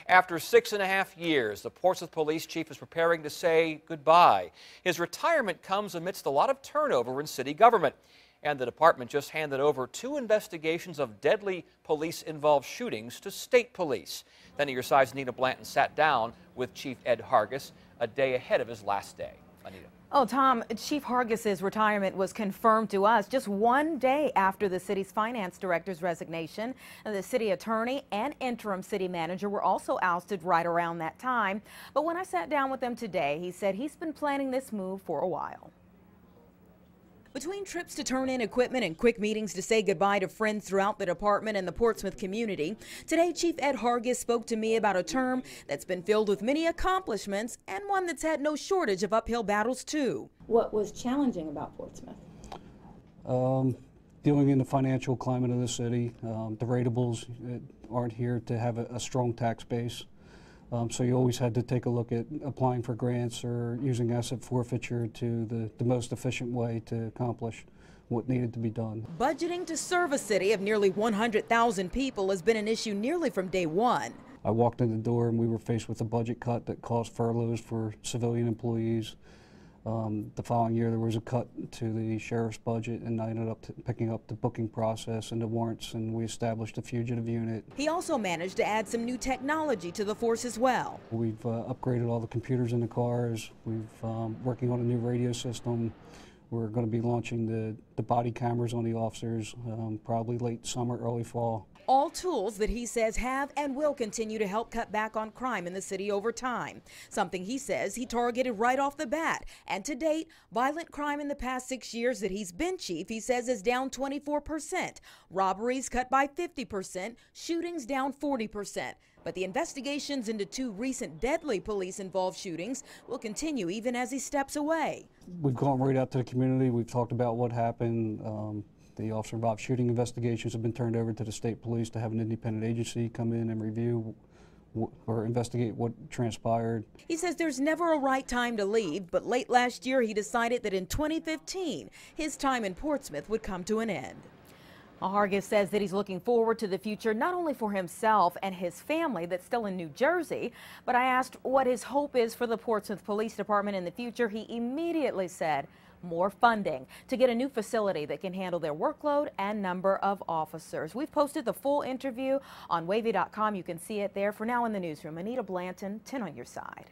After 6.5 years, the Portsmouth Police Chief is preparing to say goodbye. His retirement comes amidst a lot of turnover in city government. And the department just handed over 2 investigations of deadly police-involved shootings to state police. Then your side's Anita Blanton sat down with Chief Ed Hargis a day ahead of his last day. Anita. Oh, Tom, Chief Hargis's retirement was confirmed to us just one day after the city's finance director's resignation. The city attorney and interim city manager were also ousted right around that time. But when I sat down with him today, he said he's been planning this move for a while. Between trips to turn in equipment and quick meetings to say goodbye to friends throughout the department and the Portsmouth community, today Chief Ed Hargis spoke to me about a term that's been filled with many accomplishments and one that's had no shortage of uphill battles too. What was challenging about Portsmouth? Dealing in the financial climate of the city. The ratables aren't here to have a strong tax base. So you always had to take a look at applying for grants or using asset forfeiture to the most efficient way to accomplish what needed to be done. Budgeting to serve a city of nearly 100,000 people has been an issue nearly from day one. I walked in the door and we were faced with a budget cut that caused furloughs for civilian employees. The following year there was a cut to the sheriff's budget, and I ended up picking up the booking process and the warrants, and we established a fugitive unit. He also managed to add some new technology to the force as well. We've upgraded all the computers in the cars. We've working on a new radio system. We're going to be launching the body cameras on the officers probably late summer, early fall. All tools that he says have and will continue to help cut back on crime in the city over time. Something he says he targeted right off the bat. And to date, violent crime in the past 6 years that he's been chief, he says, is down 24%. Robberies cut by 50%, shootings down 40%. But the investigations into 2 recent deadly police-involved shootings will continue even as he steps away. We've gone right out to the community. We've talked about what happened. The officer-involved shooting investigations have been turned over to the state police to have an independent agency come in and review or investigate what transpired. He says there's never a right time to leave, but late last year he decided that in 2015, his time in Portsmouth would come to an end. Hargis says that he's looking forward to the future, not only for himself and his family that's still in New Jersey, but I asked what his hope is for the Portsmouth Police Department in the future. He immediately said more funding to get a new facility that can handle their workload and number of officers. We've posted the full interview on WAVY.com. You can see it there. For now in the newsroom, Anita Blanton, 10 on your side.